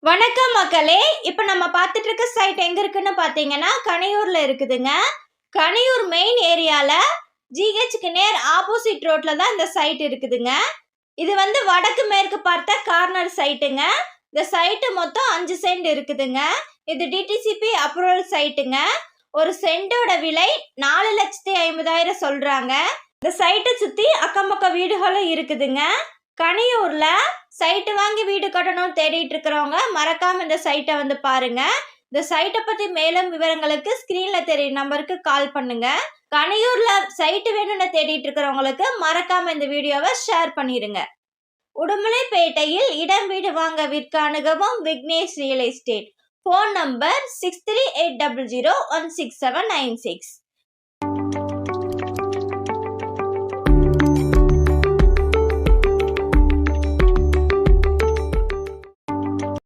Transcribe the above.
வணக்கம் மக்களே. இப்போ நம்ம பார்த்துட்டு இருக்க சைட் எங்க இருக்குன்னு பார்த்தீங்கன்னா கனியூர்ல இருக்குதுங்க. கனியூர் மெயின் ஏரியால ஜிஹெச்க்கு நேர் ஆப்போசிட் ரோட்ல தான் இந்த சைட் இருக்குதுங்க. இது வந்து வடக்கு மேற்கு பார்த்த கார்னர் சைட்டுங்க. இந்த சைட்டு மொத்தம் 5 சென்ட் இருக்குதுங்க. இது டிடிசிபி அப்ரூவல் சைட்டுங்க. ஒரு சென்டோட விலை 4,50,000 சொல்றாங்க. இந்த சைட்டை சுத்தி அக்கம் பக்கம் வீடுகளும் இருக்குதுங்க. கனியூர்ல சைட்டு வாங்கி வீடு கட்டணும்னு தேடிட்டு இருக்கிறவங்க மறக்காம இந்த சைட்டை வந்து பாருங்க. இந்த சைட்டை பத்தி மேலும் விவரங்களுக்கு ஸ்கிரீன்ல தெரியும் நம்பருக்கு கால் பண்ணுங்க. கனியூர்ல சைட்டு வேணும்னு தேடிட்டு இருக்கிறவங்களுக்கு மறக்காம இந்த வீடியோவை ஷேர் பண்ணிருங்க. உடுமலைப்பேட்டையில் இடம் வீடு வாங்க விற்க அணுகவும் Vignesh real estate. Phone number 6380016796.